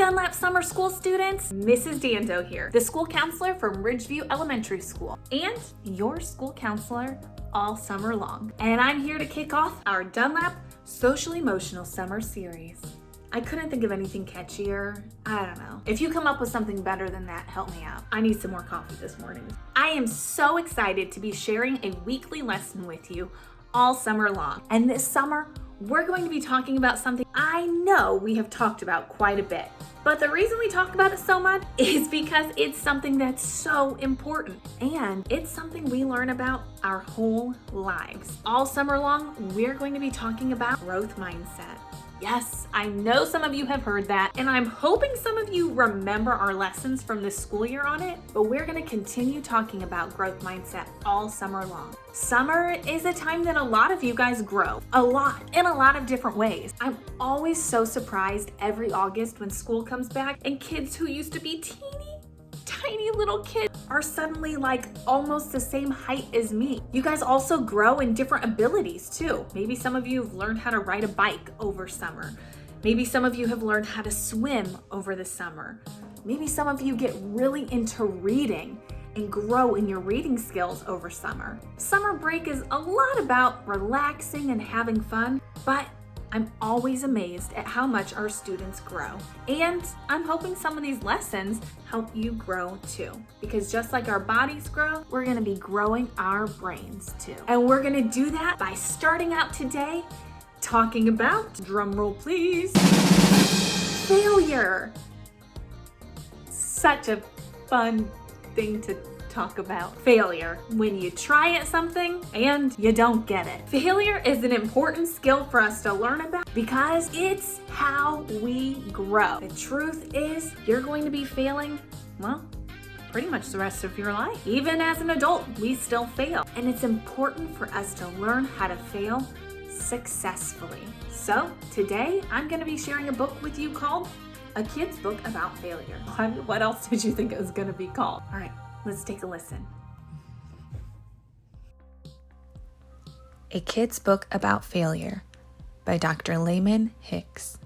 Dunlap Summer School students, Mrs. Dando here, the school counselor from Ridgeview Elementary School, and your school counselor all summer long. And I'm here to kick off our Dunlap Social Emotional Summer Series. I couldn't think of anything catchier. I don't know. If you come up with something better than that, help me out. I need some more coffee this morning. I am so excited to be sharing a weekly lesson with you all summer long. And this summer, we're going to be talking about something I know we have talked about quite a bit. But the reason we talk about it so much is because it's something that's so important. And it's something we learn about our whole lives. All summer long, we're going to be talking about growth mindset. Yes, I know some of you have heard that, and I'm hoping some of you remember our lessons from this school year on it, but we're gonna continue talking about growth mindset all summer long. Summer is a time that a lot of you guys grow, a lot, in a lot of different ways. I'm always so surprised every August when school comes back and kids who used to be tiny little kids are suddenly like almost the same height as me. You guys also grow in different abilities too. Maybe some of you have learned how to ride a bike over summer. Maybe some of you have learned how to swim over the summer. Maybe some of you get really into reading and grow in your reading skills over summer. Summer break is a lot about relaxing and having fun, but I'm always amazed at how much our students grow. And I'm hoping some of these lessons help you grow too. Because just like our bodies grow, we're gonna be growing our brains too. And we're gonna do that by starting out today talking about, drum roll please, failure. Such a fun thing to talk about. Failure, when you try at something and you don't get it. Failure is an important skill for us to learn about because it's how we grow. The truth is, you're going to be failing, well, pretty much the rest of your life. Even as an adult, we still fail. And it's important for us to learn how to fail successfully. So today, I'm gonna be sharing a book with you called A Kid's Book About Failure. What else did you think it was gonna be called? All right. Let's take a listen. A Kid's Book About Failure by Dr. Layman Hicks.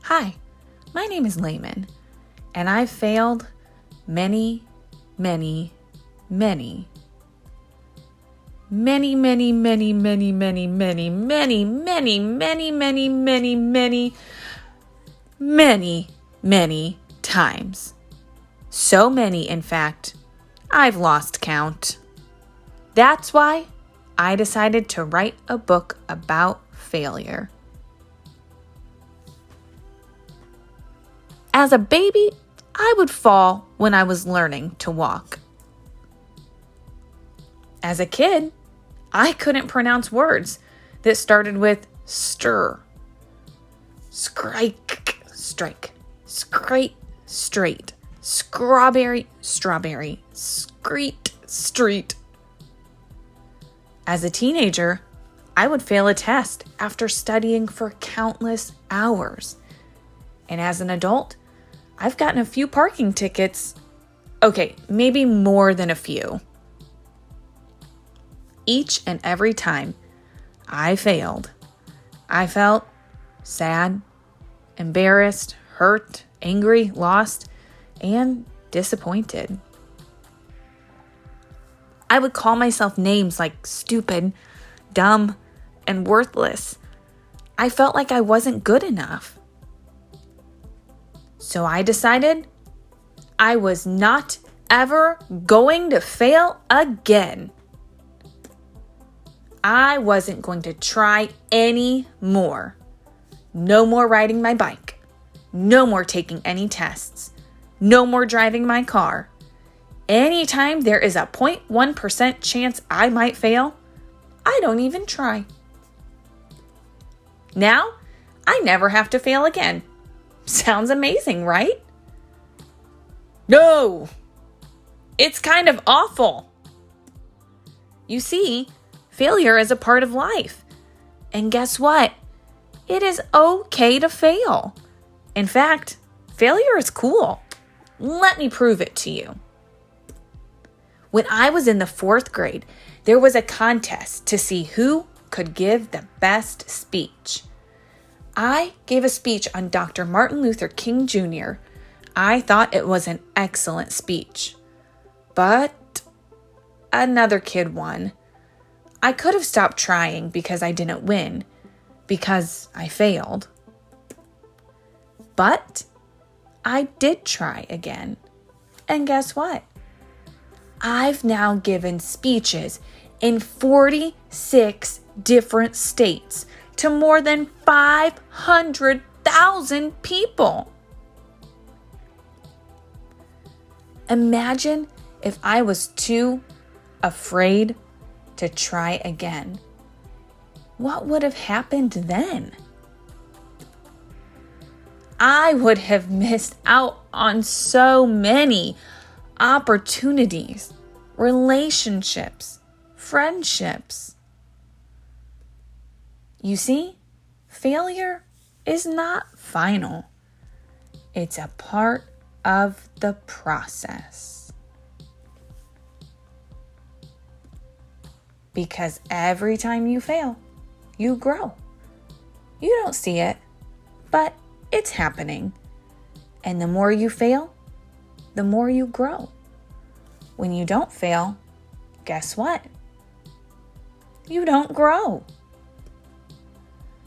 Hi, my name is Layman, and I've failed many times. So many, in fact, I've lost count. That's why I decided to write a book about failure. As a baby, I would fall when I was learning to walk. As a kid, I couldn't pronounce words that started with stir, strike, scrape, straight, strawberry, street. As a teenager, I would fail a test after studying for countless hours. And as an adult, I've gotten a few parking tickets. Okay, maybe more than a few. Each and every time I failed, I felt sad, embarrassed, hurt, angry, lost, and disappointed. I would call myself names like stupid, dumb, and worthless. I felt like I wasn't good enough. So I decided I was not ever going to fail again. I wasn't going to try any more. No more riding my bike. No more taking any tests. No more driving my car. Anytime there is a 0.1% chance I might fail, I don't even try. Now, I never have to fail again. Sounds amazing, right? No, it's kind of awful. You see, failure is a part of life. And guess what? It is okay to fail. In fact, failure is cool. Let me prove it to you. When I was in the 4th grade, there was a contest to see who could give the best speech. I gave a speech on Dr. Martin Luther King Jr. I thought it was an excellent speech. But another kid won. I could have stopped trying because I didn't win, because I failed. But I did try again. And guess what? I've now given speeches in 46 different states to more than 500,000 people. Imagine if I was too afraid to try again. What would have happened then? I would have missed out on so many opportunities, relationships, friendships. You see, failure is not final. It's a part of the process. Because every time you fail, you grow. You don't see it, but it's happening. And the more you fail, the more you grow. When you don't fail, guess what? You don't grow.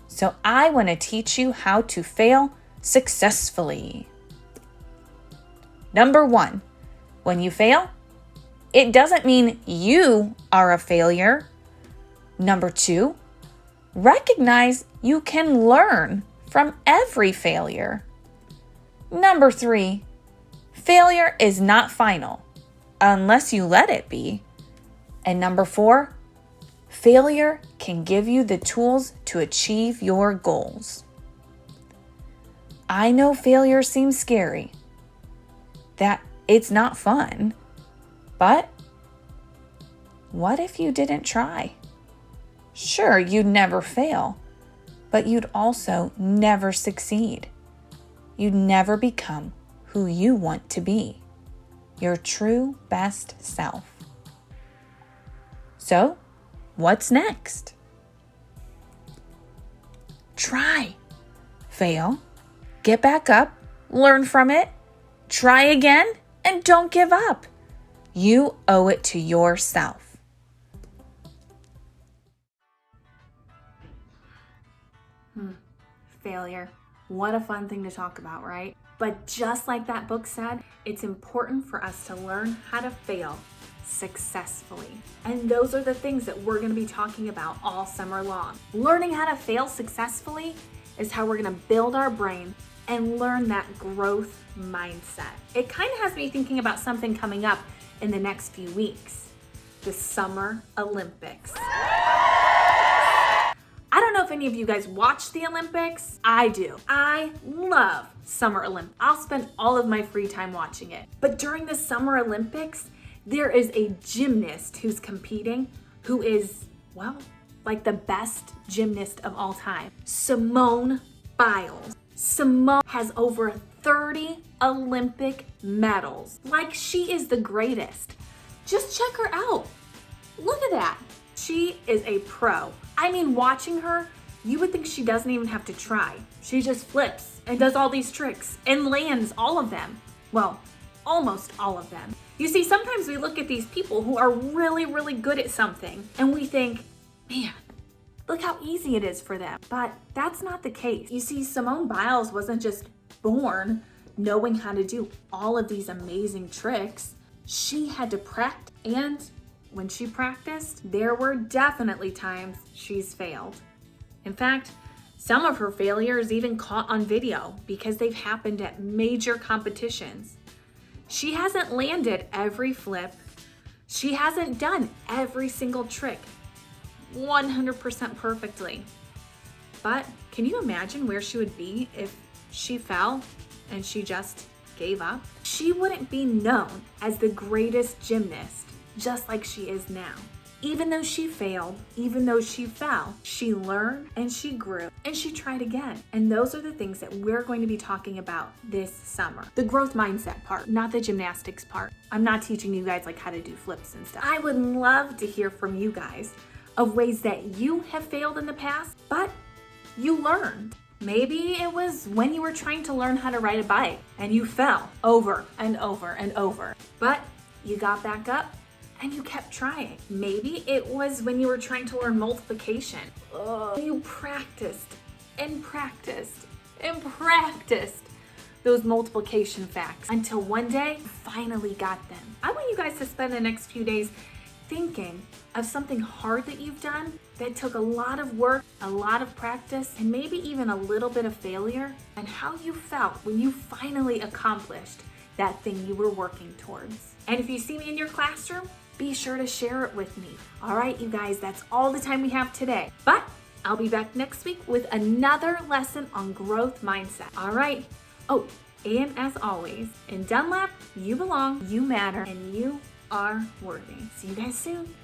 So I want to teach you how to fail successfully. Number 1, when you fail, it doesn't mean you are a failure. Number 2, recognize you can learn from every failure. Number 3, failure is not final unless you let it be. And number 4, failure can give you the tools to achieve your goals. I know failure seems scary, that it's not fun, but what if you didn't try? Sure, you'd never fail, but you'd also never succeed. You'd never become who you want to be, your true best self. So, what's next? Try. Fail. Get back up. Learn from it. Try again. And don't give up. You owe it to yourself. Failure. What a fun thing to talk about, right? But just like that book said, it's important for us to learn how to fail successfully. And those are the things that we're going to be talking about all summer long. Learning how to fail successfully is how we're going to build our brain and learn that growth mindset. It kind of has me thinking about something coming up in the next few weeks, the Summer Olympics. I don't know if any of you guys watch the Olympics. I do. I love Summer Olympics. I'll spend all of my free time watching it. But during the Summer Olympics, there is a gymnast who's competing who is, well, like the best gymnast of all time, Simone Biles. Simone has over 30 Olympic medals. Like, she is the greatest. Just check her out. Look at that. She is a pro. I mean, watching her, you would think she doesn't even have to try. She just flips and does all these tricks and lands all of them. Well, almost all of them. You see, sometimes we look at these people who are really, really good at something and we think, man, look how easy it is for them. But that's not the case. You see, Simone Biles wasn't just born knowing how to do all of these amazing tricks. She had to practice, and when she practiced, there were definitely times she's failed. In fact, some of her failures even caught on video because they've happened at major competitions. She hasn't landed every flip. She hasn't done every single trick 100% perfectly. But can you imagine where she would be if she fell and she just gave up? She wouldn't be known as the greatest gymnast just like she is now. Even though she failed, even though she fell, she learned and she grew and she tried again. And those are the things that we're going to be talking about this summer. The growth mindset part, not the gymnastics part. I'm not teaching you guys like how to do flips and stuff. I would love to hear from you guys of ways that you have failed in the past, but you learned. Maybe it was when you were trying to learn how to ride a bike and you fell over and over and over, but you got back up and you kept trying. Maybe it was when you were trying to learn multiplication. You practiced and practiced and practiced those multiplication facts until one day you finally got them. I want you guys to spend the next few days thinking of something hard that you've done that took a lot of work, a lot of practice, and maybe even a little bit of failure, and how you felt when you finally accomplished that thing you were working towards. And if you see me in your classroom, be sure to share it with me. All right, you guys, that's all the time we have today. But I'll be back next week with another lesson on growth mindset. All right. Oh, and as always, in Dunlap, you belong, you matter, and you are worthy. See you guys soon.